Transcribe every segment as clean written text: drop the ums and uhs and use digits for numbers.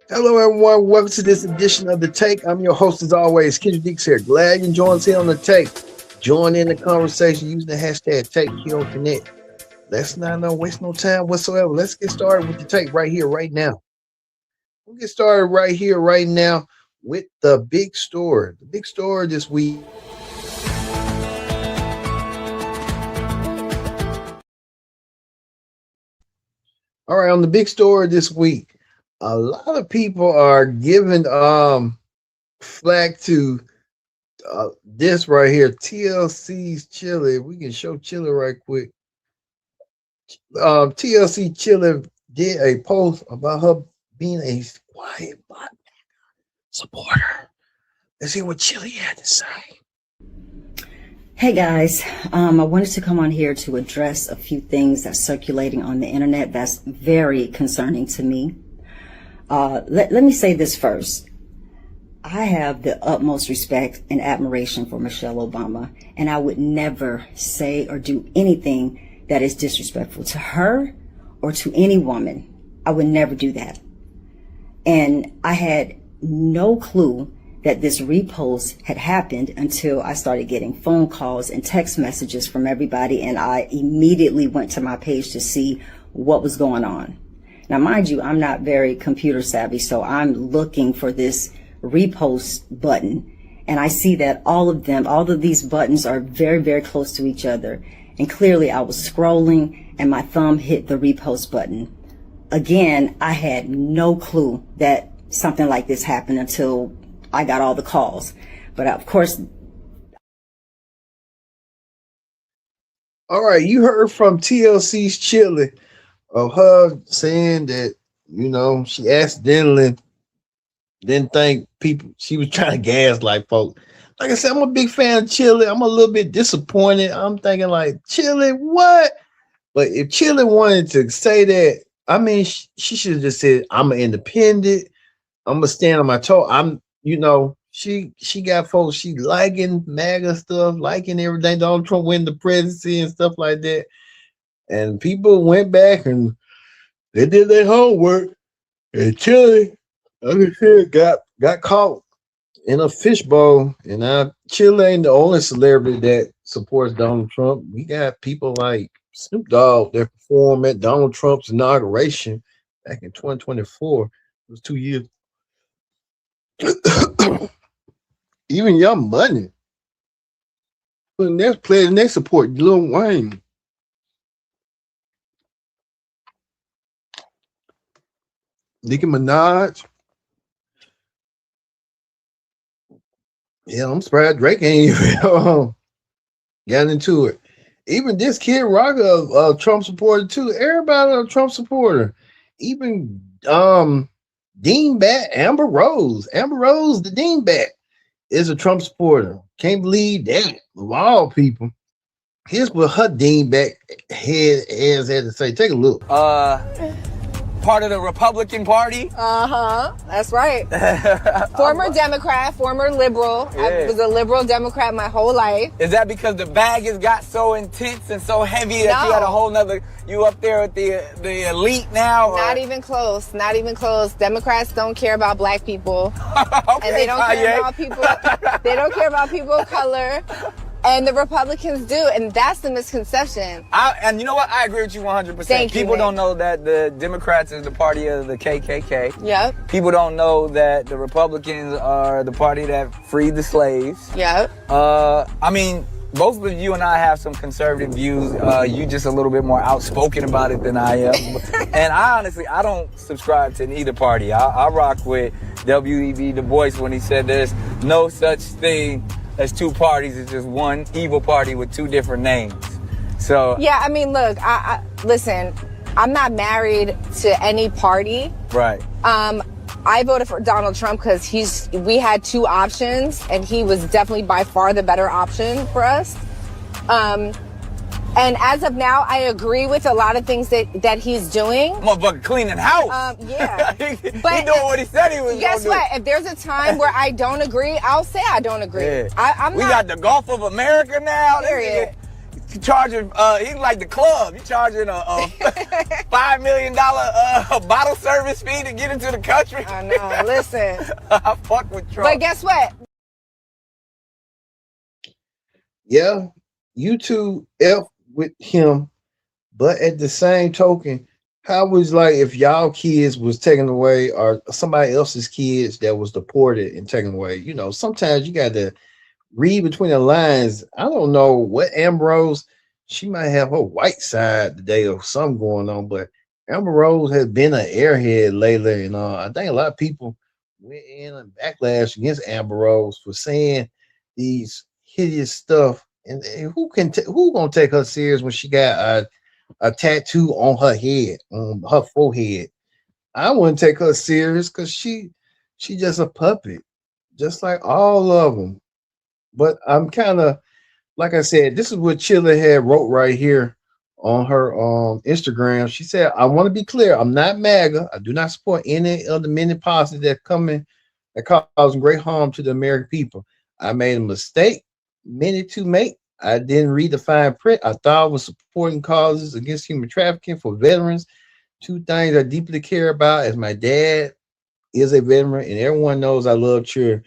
Hello, everyone. Welcome to this edition of The Take. I'm your host, as always, Kendrick Deeks here. Glad you joined us here on The Take. Join in the conversation using the hashtag TakeKeelConnect. Let's not waste no time whatsoever. Let's get started with The Take right here, right now. We'll get started right here, right now with the big story. The big story this week. All right, on the big story this week, a lot of people are giving flack to this right here, TLC's Chilli. We can show Chilli right quick. TLC Chilli did a post about her being a quiet but supporter. Let's see what Chilli had to say. Hey guys, I wanted to come on here to address a few things that's circulating on the internet that's very concerning to me. Let me say this first. I have the utmost respect and admiration for Michelle Obama, and I would never say or do anything that is disrespectful to her or to any woman. I would never do that. And I had no clue that this repost had happened until I started getting phone calls and text messages from everybody, and I immediately went to my page to see what was going on. Now, mind you, I'm not very computer savvy, so I'm looking for this repost button, and I see that all of these buttons are very, very close to each other. And clearly I was scrolling and my thumb hit the repost button. Again, I had no clue that something like this happened until I got all the calls. But of course. All right, you heard from TLC's Chilli of her saying that, she accidentally didn't think people, she was trying to gaslight folks. Like I said, I'm a big fan of Chilli. I'm a little bit disappointed. I'm thinking like, Chilli, what? But if Chilli wanted to say that, I mean, she should have just said, I'm an independent. I'm going to stand on my toe. She got folks, she liking MAGA stuff, liking everything. Donald Trump win the presidency and stuff like that. And people went back and they did their homework. And Chilli, like I said, got caught in a fishbowl. And now Chilli ain't the only celebrity that supports Donald Trump. We got people like Snoop Dogg that performed at Donald Trump's inauguration back in 2024. It was 2 years. Even Young Money. But they're playing, they support Lil Wayne. Nicki Minaj. Yeah, I'm surprised Drake ain't even got into it. Even this Kid Rock a Trump supporter too. Everybody a Trump supporter. Even Dean Bat, Amber Rose, the Dean Bat is a Trump supporter. Can't believe that, of all people. Here's what her Dean Bat head has had to say. Take a look. Part of the Republican Party. That's right. Former Democrat, former liberal. Yeah. I was a liberal Democrat my whole life. Is that because the bag has got so intense and so heavy that you had a whole nother, you up there with the elite now? Not even close. Not even close. Democrats don't care about black people. Okay, and they don't care about people. They don't care about people of color. And the Republicans do, and that's the misconception. And you know what? I agree with you 100%. Thank you, People don't know that the Democrats is the party of the KKK. Yep. People don't know that the Republicans are the party that freed the slaves. Yep. I mean, both of you and I have some conservative views. You just a little bit more outspoken about it than I am. And I don't subscribe to either party. I rock with W.E.B. Du Bois when he said there's no such thing as two parties. It's just one evil party with two different names. So yeah, I mean, look, I listen, I'm not married to any party. Right. I voted for Donald Trump because we had two options, and he was definitely by far the better option for us. And as of now, I agree with a lot of things that he's doing. Motherfucker cleaning house. Yeah. He doing what he said he was going to do. Guess what? If there's a time where I don't agree, I'll say I don't agree. Yeah. We got the Gulf of America now. Period. charging, he's like the club. You charging a $5 million bottle service fee to get into the country. I know, listen. I fuck with Trump. But guess what? Yeah, you two F with him, but at the same token, how was like if y'all kids was taken away or somebody else's kids that was deported and taken away? You know, sometimes you got to read between the lines. I don't know what Amber Rose, she might have her white side today or something going on, but Amber Rose has been an airhead lately, and I think a lot of people went in and backlash against Amber Rose for saying these hideous stuff. And who gonna take her serious when she got a tattoo on her head, on her forehead? I wouldn't take her serious because she just a puppet, just like all of them. But I'm kind of, like I said, this is what Chilli had wrote right here on her Instagram. She said, I want to be clear, I'm not MAGA. I do not support any of the many policies that causing great harm to the American people. I made a mistake, many to make. I didn't read the fine print. I thought I was supporting causes against human trafficking for veterans. Two things I deeply care about, as my dad is a veteran and everyone knows I love children.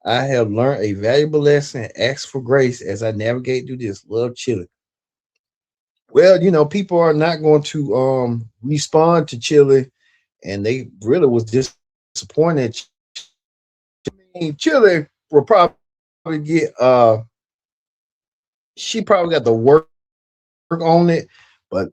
I have learned a valuable lesson and ask for grace as I navigate through this. Love, Chilli. Well, you know, people are not going to respond to Chilli, and they really was disappointed. I mean, Chilli will probably get she probably got the work on it, but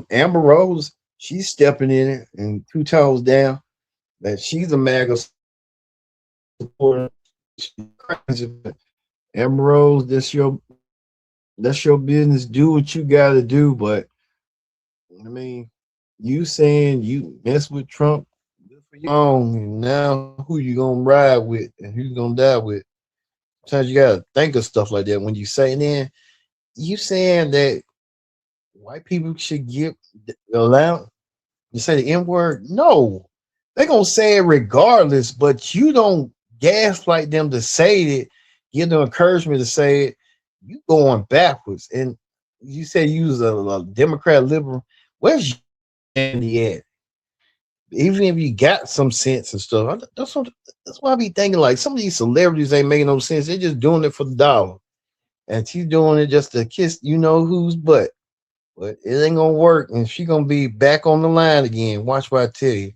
Amber Rose, she's stepping in it and 2 toes down. That she's a MAGA supporter. Amber Rose, that's your business. Do what you got to do, but I mean, you saying you mess with Trump, good for you. And now who you gonna ride with and who you gonna die with? Sometimes you gotta think of stuff like that when you say. And then you saying that white people should get allowed to say the N-word? No, they're gonna say it regardless, but you don't gaslight them to say it, give them encouragement to say it. You going backwards. And you said you was a Democrat liberal. Where's Brandy at? Even if you got some sense and stuff, that's why I be thinking like some of these celebrities ain't making no sense. They're just doing it for the dollar. And she's doing it just to kiss you know whose butt. But it ain't gonna work, and she gonna be back on the line again. Watch what I tell you.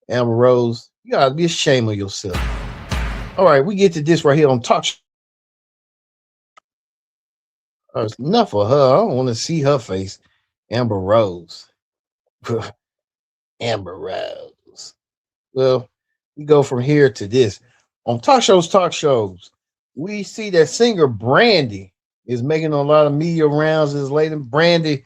Amber Rose, you gotta be ashamed of yourself. All right, we get to this right here on Talk Show. It's enough of her. I don't want to see her face. Amber Rose. Amber Rose. Well, we go from here to this. On talk shows, we see that singer Brandy is making a lot of media rounds this lady. Brandy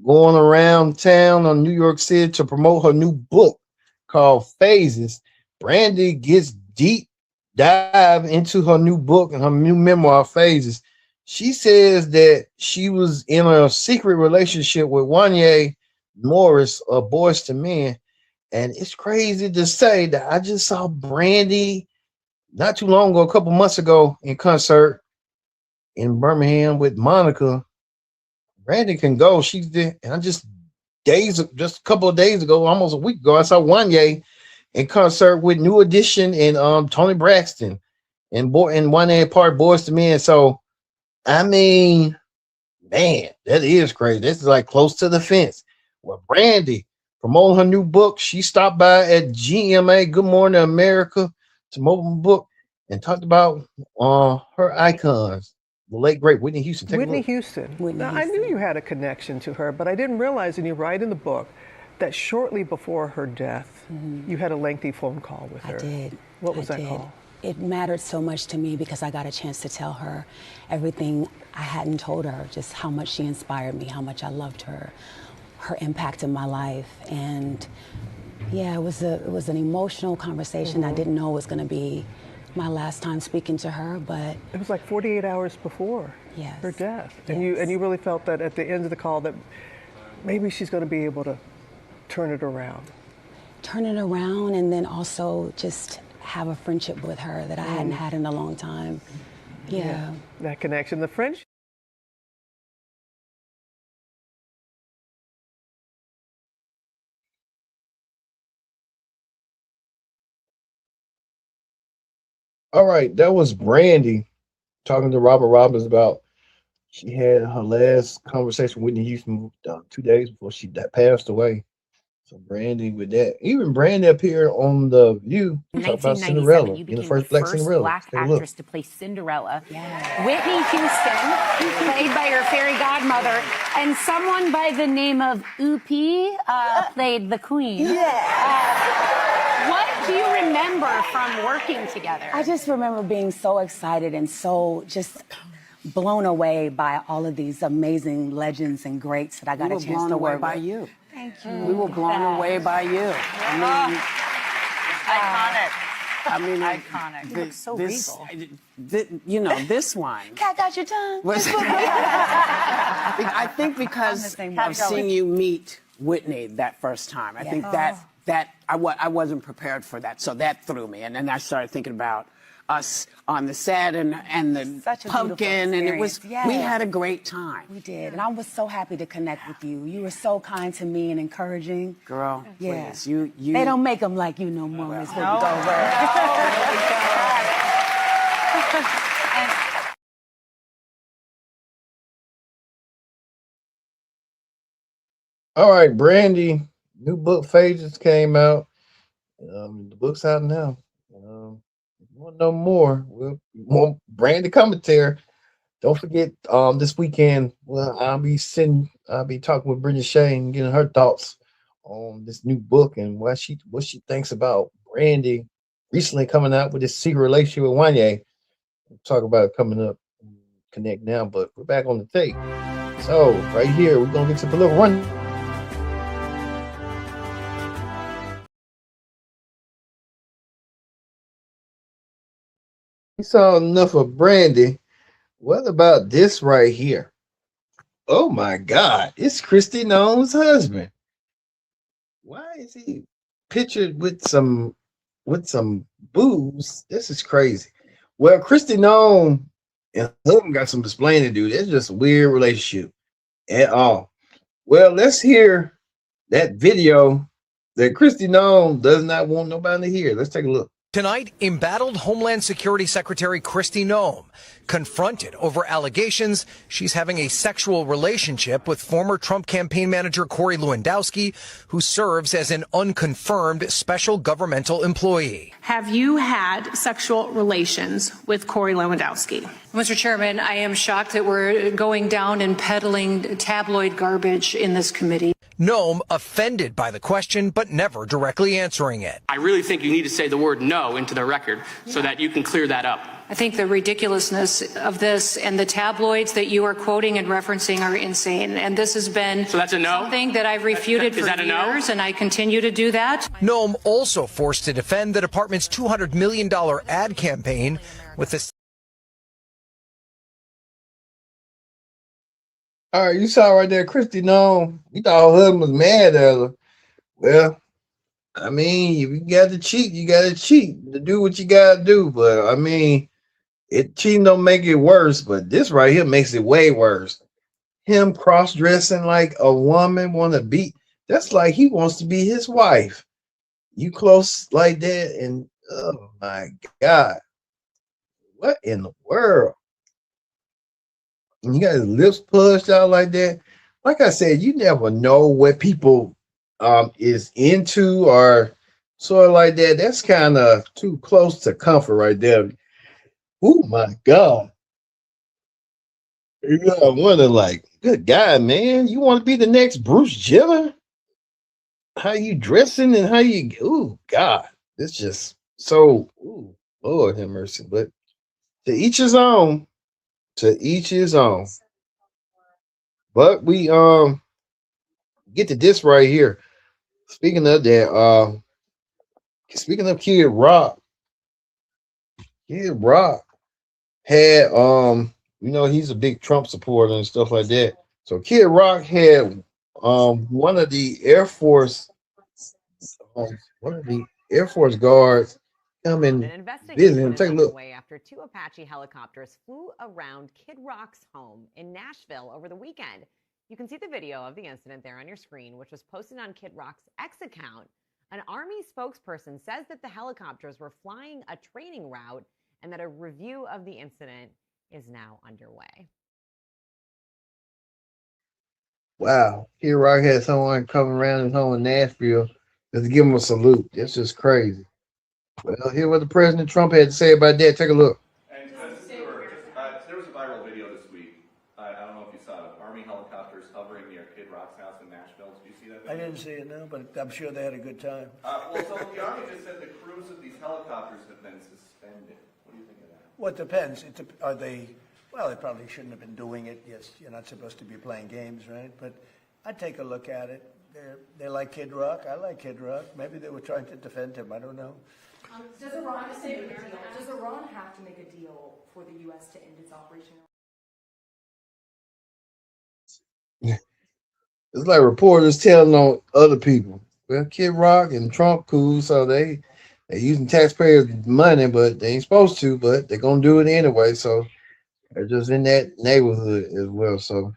going around town on New York City to promote her new book called Phases. Brandy gets deep dive into her new book and her new memoir, Phases. She says that she was in a secret relationship with Wanya Morris of Boyz II Men. And it's crazy to say that I just saw Brandy not too long ago, a couple months ago, in concert in Birmingham with Monica. Brandy can go. She's there. And I just a couple of days ago, almost a week ago, I saw Wanya in concert with New Edition and Tony Braxton and Wanya part Boyz II Men. So I mean, man, that is crazy. This is like close to the fence. Well, Brandy promoting her new book. She stopped by at GMA, Good Morning America, to promote the book and talked about her icons. The late great Whitney Houston. Whitney Houston. Now, I knew you had a connection to her, but I didn't realize, and you write in the book, that shortly before her death, you had a lengthy phone call with her. I did. What was that call? It mattered so much to me because I got a chance to tell her everything I hadn't told her, just how much she inspired me, how much I loved her, her impact in my life. And yeah, it was an emotional conversation. I didn't know it was going to be my last time speaking to her, but it was like 48 hours before her death. And you really felt that at the end of the call that maybe she's going to be able to turn it around. Turn it around, and then also just have a friendship with her that I hadn't had in a long time. Yeah. That connection, the friendship. All right, that was Brandy talking to Robert Robbins about she had her last conversation with Whitney Houston 2 days before she passed away. So Brandy with that. Even Brandy appeared on The View. In Talk about 1997, Cinderella, you being the became the first black first Cinderella. black Take a look. actress to play Cinderella. Whitney Houston, played by her fairy godmother, and someone by the name of Oopie played the queen. What do you remember from working together? I just remember being so excited and so just blown away by all of these amazing legends and greats that I got a chance to work with. You. Thank you. We were blown away by you. Iconic. I mean, Iconic. You look so regal. You know, this one. Cat got your tongue. I think because of seeing you meet Whitney that first time, I think that I wasn't prepared for that, so that threw me, and then I started thinking about us on the set and the Such a pumpkin, and it was beautiful we experience. had a great time. We did, and I was so happy to connect with you. You were so kind to me and encouraging. Girl, Yeah. please, you. They don't make them like you no more, Miss Whoopi Goldberg. All right, Brandy, new book Phases came out. The book's out now. If you want to know more, we'll want Brandy commentary. Don't forget, this weekend, well, I'll be talking with Brenda Shane, getting her thoughts on this new book and what she thinks about Brandy recently coming out with this secret relationship with Wanye. We'll talk about it coming up. Connect now, but we're back on the tape. So right here, we're gonna get to the little run. We saw enough of Brandy. What about this right here? Oh my God, it's Kristi Noem's husband. Why is he pictured with some booze? This is crazy. Well, Kristi Noem and husband got some explaining to do. It's just a weird relationship at all. Well, let's hear that video that Kristi Noem does not want nobody to hear. Let's take a look. Tonight, embattled Homeland Security Secretary Kristi Noem confronted over allegations she's having a sexual relationship with former Trump campaign manager Corey Lewandowski, who serves as an unconfirmed special governmental employee. Have you had sexual relations with Corey Lewandowski? Mr. Chairman, I am shocked that we're going down and peddling tabloid garbage in this committee. Noem offended by the question, but never directly answering it. I really think you need to say the word no into the record so that you can clear that up. I think the ridiculousness of this and the tabloids that you are quoting and referencing are insane. And this has been So that's a no? something that I've refuted Is for that a no? years, and I continue to do that. Noem also forced to defend the department's $200 million ad campaign with the All right, you saw right there, Kristi Noem. You thought her husband was mad at her. Well, I mean, if you got to cheat, you got to cheat to do what you got to do. But I mean, cheating don't make it worse. But this right here makes it way worse. Him cross dressing like a woman want to be. That's like he wants to be his wife. You close like that, and oh my God, what in the world? And you got his lips pushed out like that. Like I said, you never know what people is into or sort of like that. That's kind of too close to comfort right there. Oh my God. You gotta wonder, like, good God, man. You want to be the next Bruce Jenner? How you dressing and how you God. It's just so Lord have mercy. But to each his own. To each his own. But we get to this right here. Speaking of that, speaking of Kid Rock had he's a big Trump supporter and stuff like that. So Kid Rock had one of the Air Force guards come and visit him. Take a look. After two Apache helicopters flew around Kid Rock's home in Nashville over the weekend. You can see the video of the incident there on your screen, which was posted on Kid Rock's X account. An Army spokesperson says that the helicopters were flying a training route and that a review of the incident is now underway. Wow. Kid Rock had someone come around his home in Nashville just to give him a salute. That's just crazy. Well, hear what the President Trump had to say about that. Take a look. And there was a viral video this week. I don't know if you saw it. Army helicopters hovering near Kid Rock's house in Nashville. Did you see that video? I didn't see it, no, but I'm sure they had a good time. Well, so the Army just said the crews of these helicopters have been suspended. What do you think of that? Well, it depends. Are they? Well, they probably shouldn't have been doing it. Yes, you're not supposed to be playing games, right? But I'd take a look at it. They like Kid Rock. I like Kid Rock. Maybe they were trying to defend him. I don't know. Does Iran have to make a deal? Does Iran have to make a deal for the U.S. to end its operation? It's like reporters telling on other people. Well, Kid Rock and Trump cool, so they using taxpayers' money, but they ain't supposed to, but they're gonna do it anyway. So they're just in that neighborhood as well. So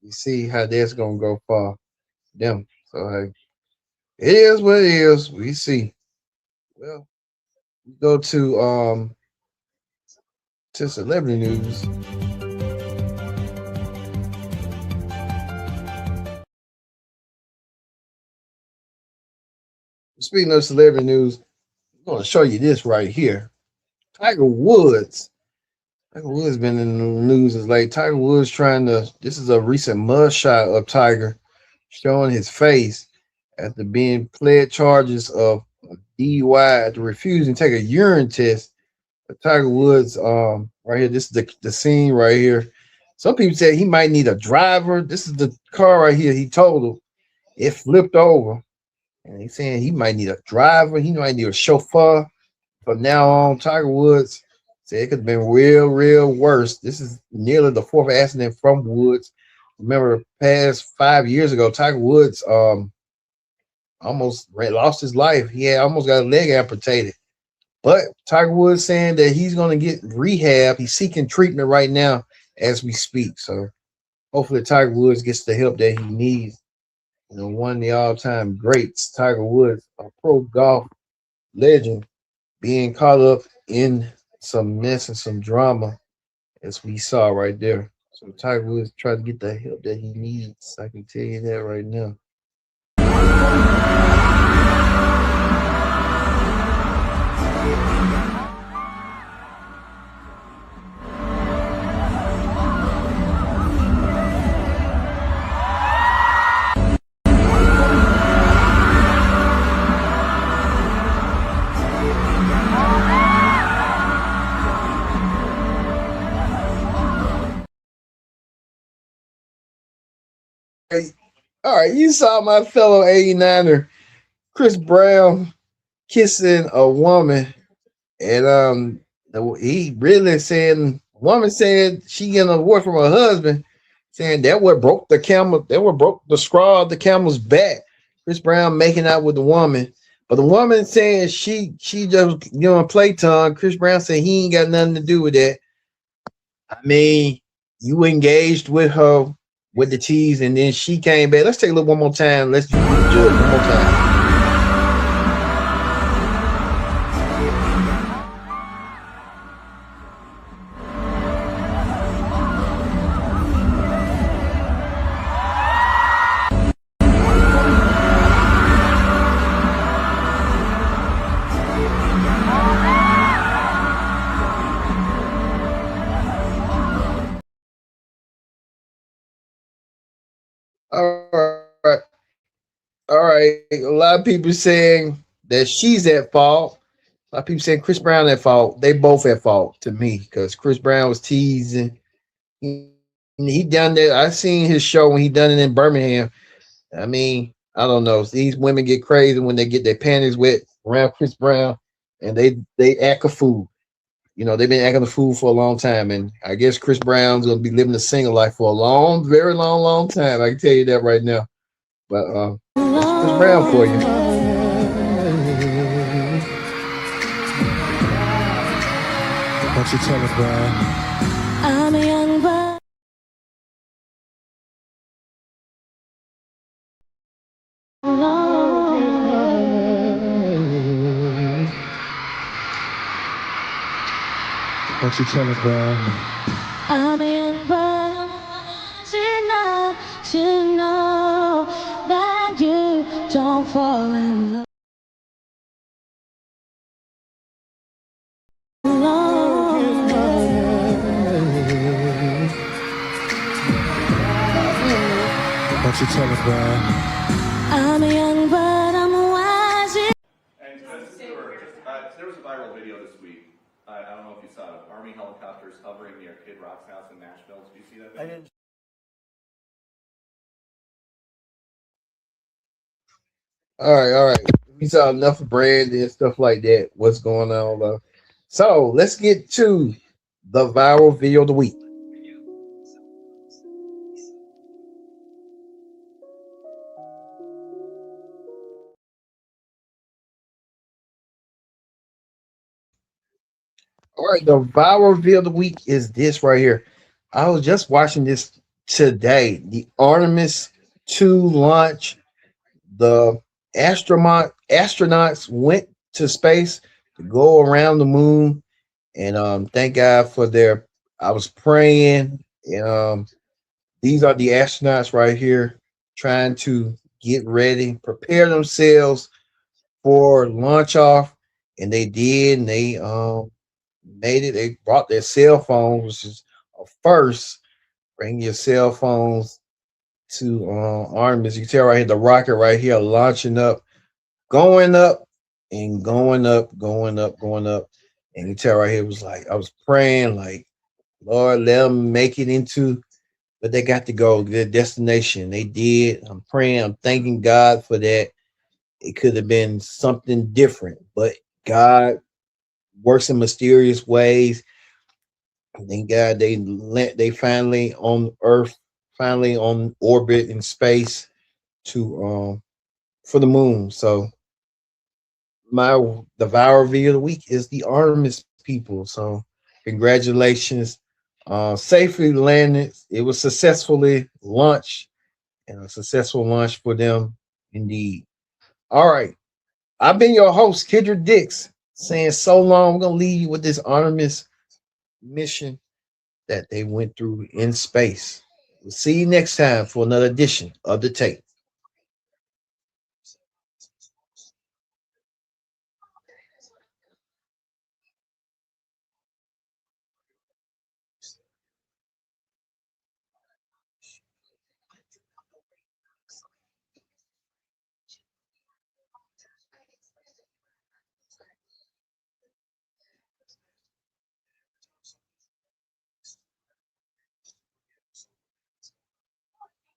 you see how that's gonna go for them. So hey, it is what it is. We see. Well, we go to celebrity news. Speaking of celebrity news, I'm going to show you this right here. Tiger Woods. Tiger Woods been in the news as late. Tiger Woods this is a recent mug shot of Tiger showing his face after being pled charges of DUI after refusing to take a urine test. But Tiger Woods, right here, this is the scene right here. Some people say he might need a driver. This is the car right here. He told him it flipped over. And he's saying he might need a driver. He might need a chauffeur. From now on, Tiger Woods said it could have been real worse. This is nearly the fourth accident from Woods. Remember, past 5 years ago, Tiger Woods almost lost his life. He had almost got a leg amputated. But Tiger Woods saying that he's going to get rehab. He's seeking treatment right now as we speak. So hopefully Tiger Woods gets the help that he needs. You know, one of the all-time greats, Tiger Woods, a pro golf legend, being caught up in some mess and some drama, as we saw right there. So Tiger Woods trying to get the help that he needs. I can tell you that right now. All right, you saw my fellow 89er, Chris Brown, kissing a woman, and he really saying, woman said she getting an award from her husband, saying that what broke the camel, that what broke the straw of the camel's back. Chris Brown making out with the woman, but the woman saying she just playtime. Chris Brown said he ain't got nothing to do with that. I mean, you engaged with her with the cheese, and then she came back. Let's take a look one more time. Let's do the judge one more time. All right. A lot of people saying that she's at fault. A lot of people saying Chris Brown at fault. They both at fault to me, because Chris Brown was teasing. He done that. I seen his show when he done it in Birmingham. I mean, I don't know. These women get crazy when they get their panties wet around Chris Brown, and they act a fool. You know, they've been acting a fool for a long time, and I guess Chris Brown's gonna be living a single life for a very long time. I can tell you that right now. But Chris Brown for you. What you tell us, Brian? I'm a young boy. What you tell us, bro? I'm in, but I'm wise enough to know that you don't fall in love. What you tell us, bro? I'm young, but I'm wise. And there was a viral video this week. I don't know if you saw it. Army helicopters hovering near Kid Rock's house in Nashville. Did you see that video? I didn't. All right. We saw enough of Brandy and stuff like that. What's going on, though? So let's get to the viral video of the week. All right, the viral video of the week is this right here. I was just watching this today. The Artemis II launch. The astronauts went to space to go around the moon, and thank God for their. I was praying, and these are the astronauts right here trying to get ready, prepare themselves for launch off, and they did. And they made it. They brought their cell phones, which is a first. Bring your cell phones to Artemis. You can tell right here the rocket right here launching up, going up, and going up, going up, going up. And you tell right here it was like I was praying, like, Lord, let them make it into, but they got to go their destination. They did. I'm praying. I'm thanking God for that. It could have been something different, but God works in mysterious ways. Thank God they finally on Earth, finally on orbit in space to for the moon. So the viral video of the week is the Artemis people. So congratulations. Safely landed. It was successfully launched, and a successful launch for them indeed. All right. I've been your host, Kendra Dix, saying so long. I'm gonna leave you with this Artemis mission that they went through in space. We'll see you next time for another edition of The Tape.